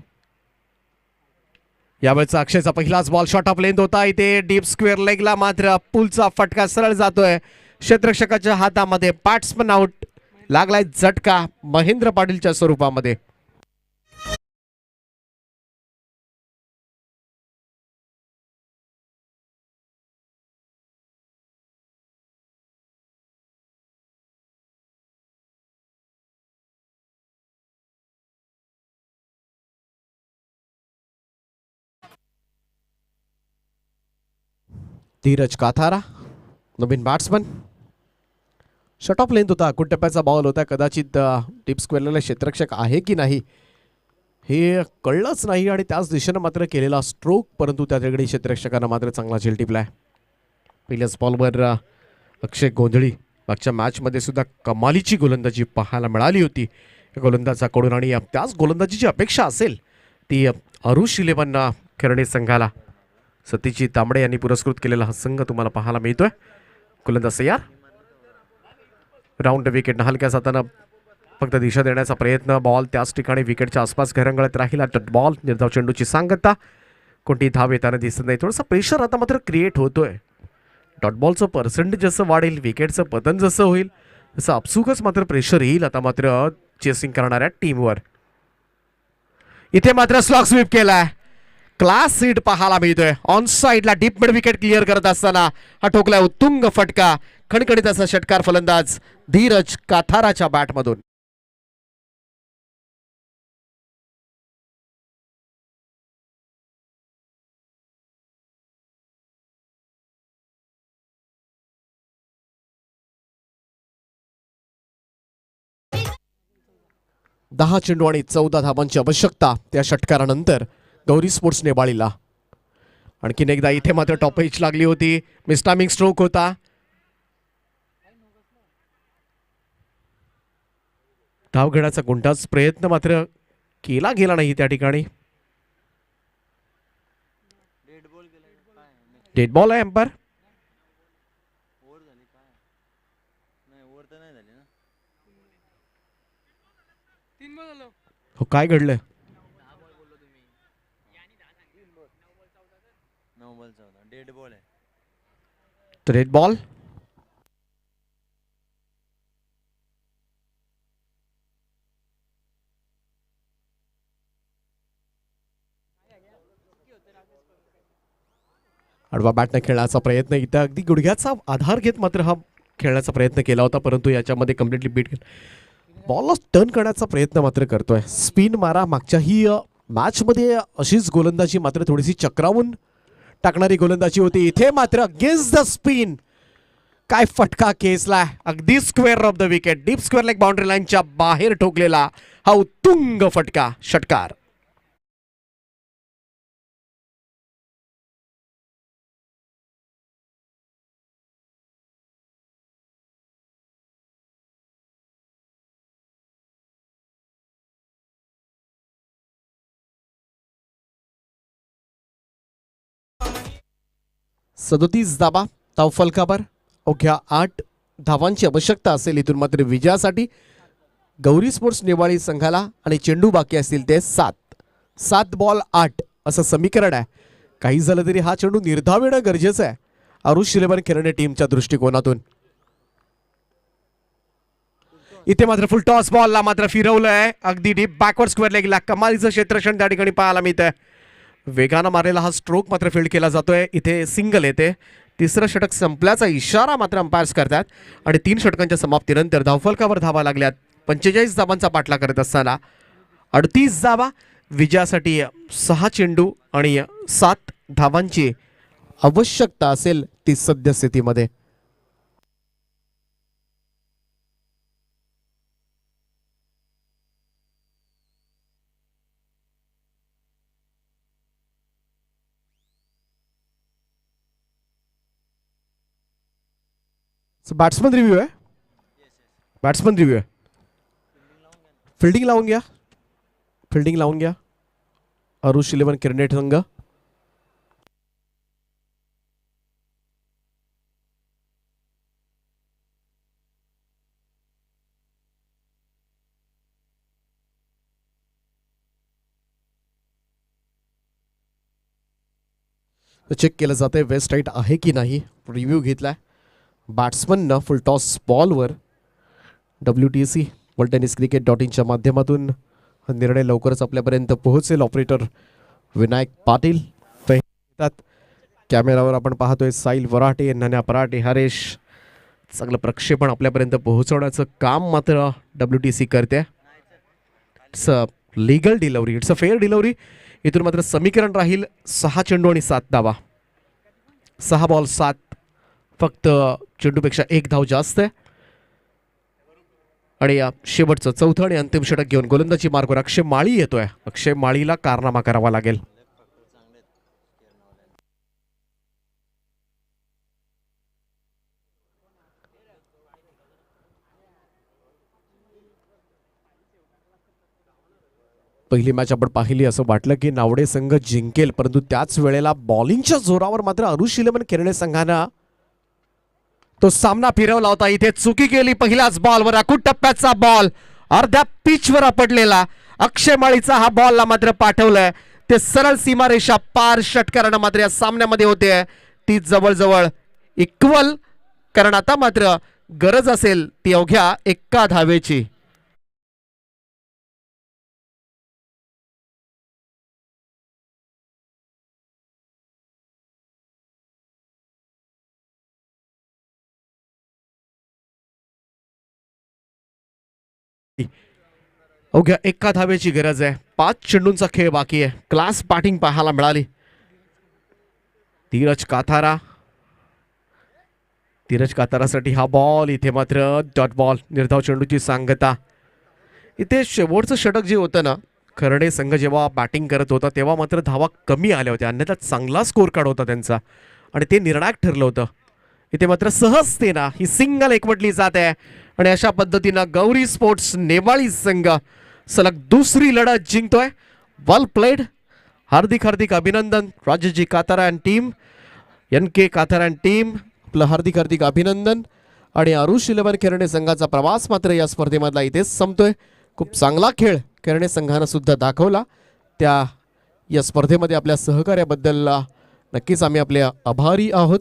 यावेळेचा अक्षयचा पहिलाच बॉल शॉट ऑफ लेंथ होता. इथे डीप स्क्वेअर लेगला मात्र पुलचा फटका सरळ जातोय क्षेत्ररक्षकाच्या हातामध्ये. Batsman out. लागलाय झटका महेंद्र पाटीलच्या स्वरूपामध्ये. धीरज काथारा नवीन बॅट्समन. शॉट ऑफ लेंथ होता. टप्प्याचा बॉल होता. कदाचित डीप स्क्वेअरला क्षेत्ररक्षक आहे की नाही हे कळलंच नाही आणि त्याच दिशेनं मात्र केलेला स्ट्रोक, परंतु त्या ठिकाणी क्षेत्ररक्षकांना मात्र चांगला झेल टिपलाय. पहिल्याच बॉलवर अक्षय गोंधळी मागच्या मॅचमध्ये सुद्धा कमालीची गोलंदाजी पाहायला मिळाली होती गोलंदाजाकडून आणि त्याच गोलंदाजीची अपेक्षा असेल ती अरुष 11 खेळणे संघाला. सतीजी तांबडे यांनी पुरस्कृत केलेला हा संघ तुम्हाला पाहायला मिळतोय. गोलंदाज तयार. राऊंड विकेट हलक्या जाताना फक्त दिशा देण्याचा प्रयत्न. बॉल त्याच ठिकाणी विकेटच्या आसपास घरंगळत राहिला. Dot ball. निर्धाव चेंडूची सांगता. कोणती धाव येताना दिसत नाही. थोडासा प्रेशर आता मात्र क्रिएट होतोय. डॉट बॉलचं पर्सेंटेज जसं वाढेल, विकेटचं पतन जसं होईल तसं आपसुकच मात्र प्रेशर येईल आता मात्र चेसिंग करणाऱ्या टीमवर. इथे मात्र स्लॉग स्वीप केलाय. क्लास सीट पाहायला मिळतोय. ऑन साइडला डीप मिड विकेट क्लिअर करत असताना हा ठोकलाय उत्तुंग फटका. खणखणीत असा षटकार फलंदाज धीरज काथाराच्या बॅटमधून. दहा चेंडू आणि 14 धावांची आवश्यकता त्या षटकारानंतर गौरी स्पोर्ट्स नेबाळीला. आणखीन एकदा इथे मात्र टॉप एच लागली होती. मिस्टामिंग स्ट्रोक होता. धाव घेण्याचा कोणताच प्रयत्न मात्र केला गेला नाही त्या ठिकाणी. डेड बॉल आहे एम्पायर. हो काय घडलंय. Red ball. आडवा बॅटने खेळण्याचा प्रयत्न. इथं अगदी गुडघ्याचा आधार घेत मात्र हा खेळण्याचा प्रयत्न केला होता, परंतु याच्यामध्ये कम्प्लिटली बीट बॉलला टर्न करण्याचा प्रयत्न मात्र करतोय. स्पिन मारा. मागच्याही मॅचमध्ये अशीच गोलंदाजी मात्र थोडीशी चक्रावून टाकणारी गोलंदाजी होती. इथे मात्र अगेन्स्ट द स्पिन काय फटका खेचलाय. अगदी square of the wicket. Deep square leg boundary लाईनच्या बाहेर ठोकलेला हा उत्तुंग फटका षटकार. सदोतीस धावा धावफलकावर. अवघ्या 8 धावांची आवश्यकता असेल इथून मात्र विजयासाठी गौरी स्पोर्ट्स नेवाळी संघाला. आणि चेंडू बाकी असतील ते 7 बॉल 8 असं समीकरण आहे. काही झालं तरी हा चेंडू निर्धाव येणं गरजेचं आहे अरुष 11 खेळणे टीमच्या दृष्टिकोनातून. इथे मात्र फुल टॉस बॉलला मात्र फिरवलंय. अगदी डीप बॅकवर्ड स्क्वेअर लेगला कमालीचं क्षेत्रक्षण त्या ठिकाणी पाहायला मिळतंय. वेगानं मारलेला हा स्ट्रोक मात्र फील्ड केला जातोय. इथे सिंगल येते. तिसरं षटक संपल्याचा इशारा मात्र अंपायर्स करतात आणि 3 षटकांच्या समाप्तीनंतर धावफलकावर धावा लागल्यात. 45 धावांचा पाठला करत असताना 38 धावा. विजयासाठी 6 चेंडू आणि 7 धावांची आवश्यकता असेल ती सद्यस्थितीमध्ये. बॅट्समन रिव्ह्यू आहे. बॅट्समन रिव्ह्यू आहे. फिल्डिंग लावून घ्या. फिल्डिंग लावून घ्या. अरुष 11 क्रिकेट संघ. चेक केलं जाते वेस्ट राईट आहे की नाही. रिव्ह्यू घेतलाय बॅट्समननं फुल टॉस बॉलवर. WTC वर्ल्ड टेनिस क्रिकेट .inच्या माध्यमातून हा निर्णय लवकरच आपल्यापर्यंत पोहोचेल. ऑपरेटर विनायक पाटील येतात. कॅमेरावर आपण पाहतोय साहिल वराटे, नन्या पराटे, हरेश. चांगलं प्रक्षेपण आपल्यापर्यंत पोहोचवण्याचं काम मात्र WTC करते. It's a legal delivery, it's a fair delivery. इथून मात्र समीकरण राहील 6 चेंडू आणि 7 धावा. 6 बॉल 7, फक्त चेंडूपेक्षा 1 धाव जास्त आहे. आणि या शेवटचं चौथं आणि अंतिम षटक घेऊन गोलंदाजी मार्गवर अक्षय माळी येतोय. अक्षय माळीला कारनामा करावा लागेल. पहिली मॅच आपण पाहिली, असं वाटलं की नावडे संघ जिंकेल, परंतु त्याच वेळेला बॉलिंगच्या जोरावर मात्र अरुष इलेव्हन केरणे संघानं तो सामना फिरवला होता. इथे चुकी केली पहिल्याच बॉलवर. अकुट टप्प्याचा बॉल अर्ध्या पिचवर आपटलेला. अक्षय माळीचा हा बॉलला मात्र पाठवलंय. ते सरळ सीमारेषा पार षटकारानं मात्र या सामन्यामध्ये होते. ती जवळजवळ इक्वल, कारण आता मात्र गरज असेल ती अवघ्या 1 धावेची. अवघ्या 1 धावेची गरज आहे. 5 चेंडूंचा खेळ बाकी आहे. क्लास बॅटिंग पाहायला मिळाली. धीरज काथारा, धीरज काथारासाठी हा बॉल. इथे मात्र डॉट बॉल, निर्धाव चेंडूची सांगता. इथे शेवटचं षटक जे होतं ना, खर्डे संघ जेव्हा बॅटिंग करत होता तेव्हा मात्र धावा कमी आल्या होत्या, अन्यथा चांगला स्कोर कार्ड होता त्यांचा आणि ते निर्णायक ठरलं होतं. इथे मात्र सहजतेनं ही सिंगल एकवटली जात आहे आणि अशा पद्धतीनं गौरी स्पोर्ट्स नेवाळी संघ सलग दुसरी लढत जिंकतोय. Well played. हार्दिक हार्दिक अभिनंदन Rajeshji Kathara and team, NK Kathara and team, आपलं हार्दिक हार्दिक अभिनंदन. आणि अरुष इलेव्हन केरणे संघाचा प्रवास मात्र या स्पर्धेमधला इथेच संपतोय. खूप चांगला खेळ केरणे संघानं सुद्धा दाखवला. त्या या स्पर्धेमध्ये आपल्या सहकार्याबद्दल नक्कीच आम्ही आपले आभारी आहोत.